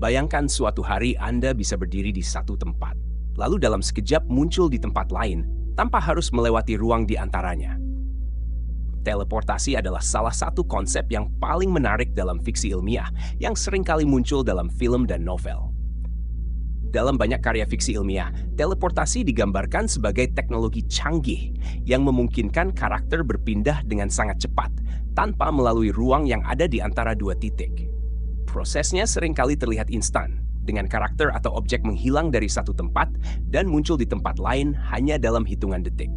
Bayangkan suatu hari Anda bisa berdiri di satu tempat, lalu dalam sekejap muncul di tempat lain tanpa harus melewati ruang di antaranya. Teleportasi adalah salah satu konsep yang paling menarik dalam fiksi ilmiah yang seringkali muncul dalam film dan novel. Dalam banyak karya fiksi ilmiah, teleportasi digambarkan sebagai teknologi canggih yang memungkinkan karakter berpindah dengan sangat cepat tanpa melalui ruang yang ada di antara dua titik. Prosesnya seringkali terlihat instan, dengan karakter atau objek menghilang dari satu tempat dan muncul di tempat lain hanya dalam hitungan detik.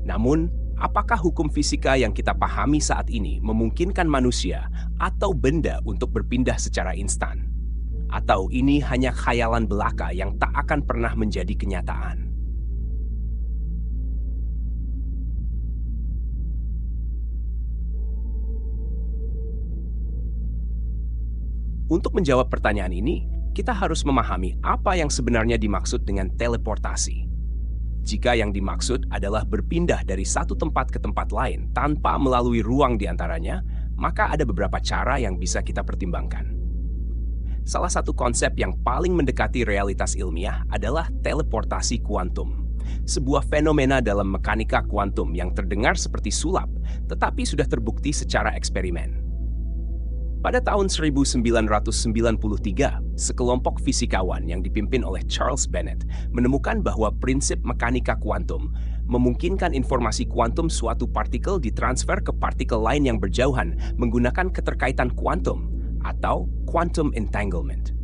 Namun, apakah hukum fisika yang kita pahami saat ini memungkinkan manusia atau benda untuk berpindah secara instan? Atau ini hanya khayalan belaka yang tak akan pernah menjadi kenyataan? Untuk menjawab pertanyaan ini, kita harus memahami apa yang sebenarnya dimaksud dengan teleportasi. Jika yang dimaksud adalah berpindah dari satu tempat ke tempat lain tanpa melalui ruang di antaranya, maka ada beberapa cara yang bisa kita pertimbangkan. Salah satu konsep yang paling mendekati realitas ilmiah adalah teleportasi kuantum, sebuah fenomena dalam mekanika kuantum yang terdengar seperti sulap, tetapi sudah terbukti secara eksperimen. Pada tahun 1993, sekelompok fisikawan yang dipimpin oleh Charles Bennett menemukan bahwa prinsip mekanika kuantum memungkinkan informasi kuantum suatu partikel ditransfer ke partikel lain yang berjauhan menggunakan keterkaitan kuantum atau quantum entanglement.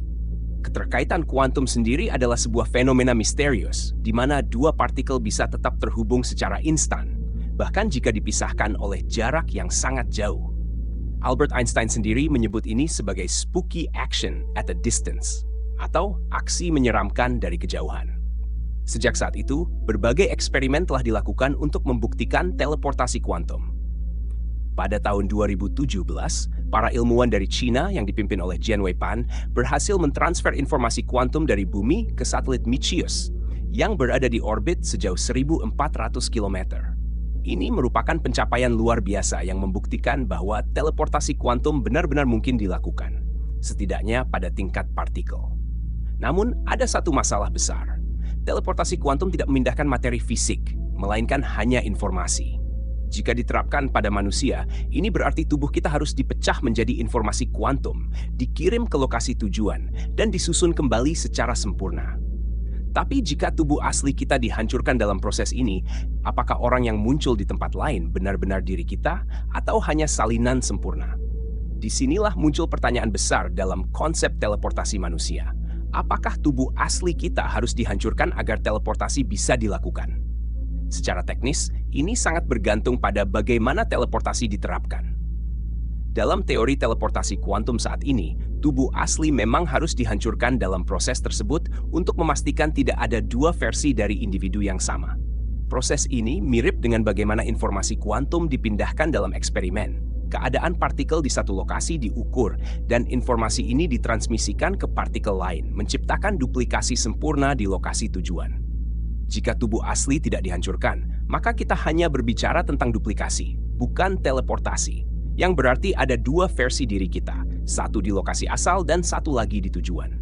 Keterkaitan kuantum sendiri adalah sebuah fenomena misterius di mana dua partikel bisa tetap terhubung secara instan, bahkan jika dipisahkan oleh jarak yang sangat jauh. Albert Einstein sendiri menyebut ini sebagai spooky action at a distance, atau aksi menyeramkan dari kejauhan. Sejak saat itu, berbagai eksperimen telah dilakukan untuk membuktikan teleportasi kuantum. Pada tahun 2017, para ilmuwan dari China yang dipimpin oleh Jian Weipan berhasil mentransfer informasi kuantum dari bumi ke satelit Michius yang berada di orbit sejauh 1.400 km. Ini merupakan pencapaian luar biasa yang membuktikan bahwa teleportasi kuantum benar-benar mungkin dilakukan, setidaknya pada tingkat partikel. Namun, ada satu masalah besar. Teleportasi kuantum tidak memindahkan materi fisik, melainkan hanya informasi. Jika diterapkan pada manusia, ini berarti tubuh kita harus dipecah menjadi informasi kuantum, dikirim ke lokasi tujuan, dan disusun kembali secara sempurna. Tapi jika tubuh asli kita dihancurkan dalam proses ini, apakah orang yang muncul di tempat lain benar-benar diri kita atau hanya salinan sempurna? Disinilah muncul pertanyaan besar dalam konsep teleportasi manusia. Apakah tubuh asli kita harus dihancurkan agar teleportasi bisa dilakukan? Secara teknis, ini sangat bergantung pada bagaimana teleportasi diterapkan. Dalam teori teleportasi kuantum saat ini, tubuh asli memang harus dihancurkan dalam proses tersebut untuk memastikan tidak ada dua versi dari individu yang sama. Proses ini mirip dengan bagaimana informasi kuantum dipindahkan dalam eksperimen. Keadaan partikel di satu lokasi diukur, dan informasi ini ditransmisikan ke partikel lain, menciptakan duplikasi sempurna di lokasi tujuan. Jika tubuh asli tidak dihancurkan, maka kita hanya berbicara tentang duplikasi, bukan teleportasi, yang berarti ada dua versi diri kita, satu di lokasi asal dan satu lagi di tujuan.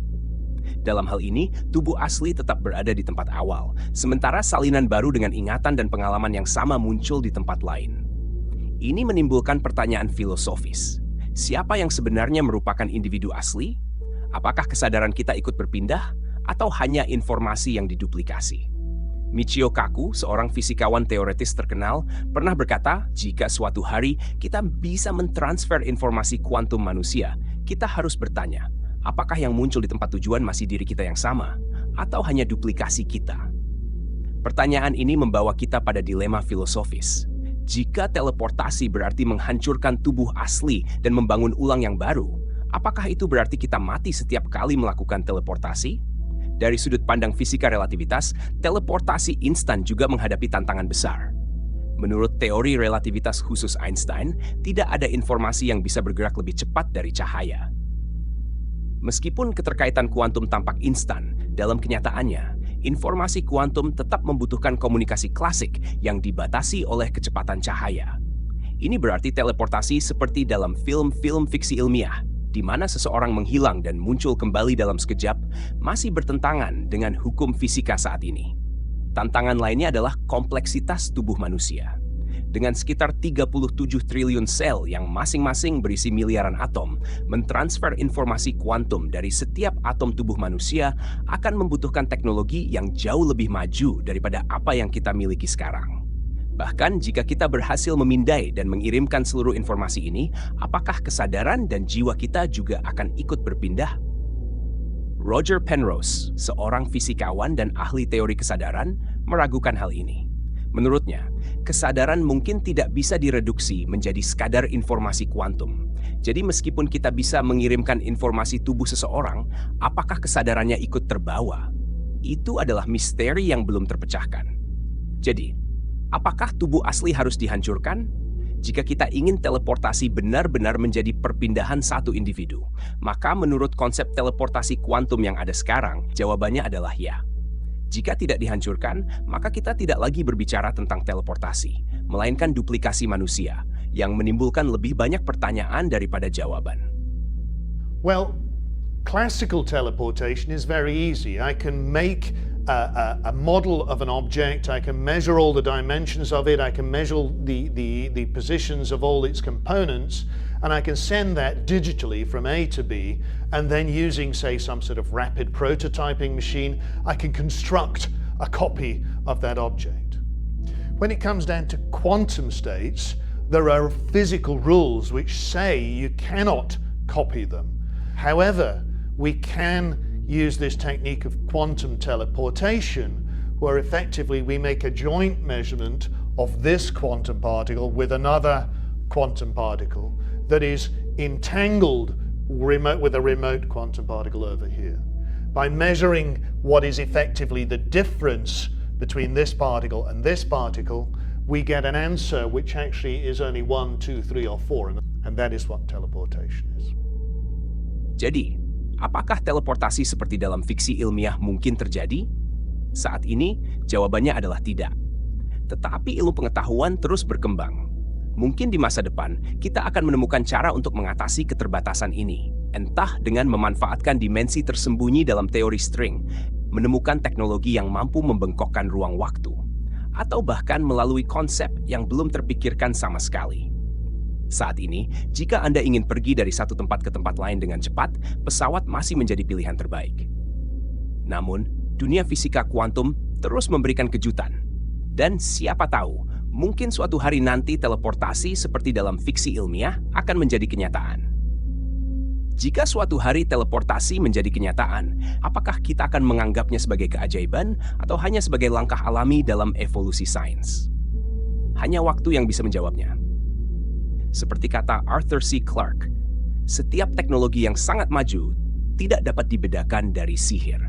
Dalam hal ini, tubuh asli tetap berada di tempat awal, sementara salinan baru dengan ingatan dan pengalaman yang sama muncul di tempat lain. Ini menimbulkan pertanyaan filosofis. Siapa yang sebenarnya merupakan individu asli? Apakah kesadaran kita ikut berpindah, atau hanya informasi yang diduplikasi? Michio Kaku, seorang fisikawan teoretis terkenal, pernah berkata, jika suatu hari kita bisa mentransfer informasi kuantum manusia, kita harus bertanya, apakah yang muncul di tempat tujuan masih diri kita yang sama, atau hanya duplikasi kita? Pertanyaan ini membawa kita pada dilema filosofis. Jika teleportasi berarti menghancurkan tubuh asli dan membangun ulang yang baru, apakah itu berarti kita mati setiap kali melakukan teleportasi? Dari sudut pandang fisika relativitas, teleportasi instan juga menghadapi tantangan besar. Menurut teori relativitas khusus Einstein, tidak ada informasi yang bisa bergerak lebih cepat dari cahaya. Meskipun keterkaitan kuantum tampak instan, dalam kenyataannya, informasi kuantum tetap membutuhkan komunikasi klasik yang dibatasi oleh kecepatan cahaya. Ini berarti teleportasi seperti dalam film-film fiksi ilmiah, di mana seseorang menghilang dan muncul kembali dalam sekejap, masih bertentangan dengan hukum fisika saat ini. Tantangan lainnya adalah kompleksitas tubuh manusia. Dengan sekitar 37 triliun sel yang masing-masing berisi miliaran atom, mentransfer informasi kuantum dari setiap atom tubuh manusia akan membutuhkan teknologi yang jauh lebih maju daripada apa yang kita miliki sekarang. Bahkan jika kita berhasil memindai dan mengirimkan seluruh informasi ini, apakah kesadaran dan jiwa kita juga akan ikut berpindah? Roger Penrose, seorang fisikawan dan ahli teori kesadaran, meragukan hal ini. Menurutnya, kesadaran mungkin tidak bisa direduksi menjadi sekadar informasi kuantum. Jadi meskipun kita bisa mengirimkan informasi tubuh seseorang, apakah kesadarannya ikut terbawa? Itu adalah misteri yang belum terpecahkan. Jadi, apakah tubuh asli harus dihancurkan? Jika kita ingin teleportasi benar-benar menjadi perpindahan satu individu, maka menurut konsep teleportasi kuantum yang ada sekarang, jawabannya adalah ya. Jika tidak dihancurkan, maka kita tidak lagi berbicara tentang teleportasi, melainkan duplikasi manusia, yang menimbulkan lebih banyak pertanyaan daripada jawaban. Well, classical teleportation is very easy. I can make a model of an object, I can measure all the dimensions of it, I can measure the positions of all its components, and I can send that digitally from A to B, and then using, say, some sort of rapid prototyping machine, I can construct a copy of that object. When it comes down to quantum states, there are physical rules which say you cannot copy them. However, we can use this technique of quantum teleportation, where effectively we make a joint measurement of this quantum particle with another quantum particle that is entangled with a remote quantum particle over here. By measuring what is effectively the difference between this particle and this particle, we get an answer which actually is only 1, 2, 3, or 4, and that is what teleportation is. Jadi, apakah teleportasi seperti dalam fiksi ilmiah mungkin terjadi? Saat ini, jawabannya adalah tidak. Tetapi ilmu pengetahuan terus berkembang. Mungkin di masa depan, kita akan menemukan cara untuk mengatasi keterbatasan ini. Entah dengan memanfaatkan dimensi tersembunyi dalam teori string, menemukan teknologi yang mampu membengkokkan ruang waktu, atau bahkan melalui konsep yang belum terpikirkan sama sekali. Saat ini, jika Anda ingin pergi dari satu tempat ke tempat lain dengan cepat, pesawat masih menjadi pilihan terbaik. Namun, dunia fisika kuantum terus memberikan kejutan. Dan siapa tahu, mungkin suatu hari nanti teleportasi seperti dalam fiksi ilmiah akan menjadi kenyataan. Jika suatu hari teleportasi menjadi kenyataan, apakah kita akan menganggapnya sebagai keajaiban atau hanya sebagai langkah alami dalam evolusi sains? Hanya waktu yang bisa menjawabnya. Seperti kata Arthur C. Clarke, setiap teknologi yang sangat maju tidak dapat dibedakan dari sihir.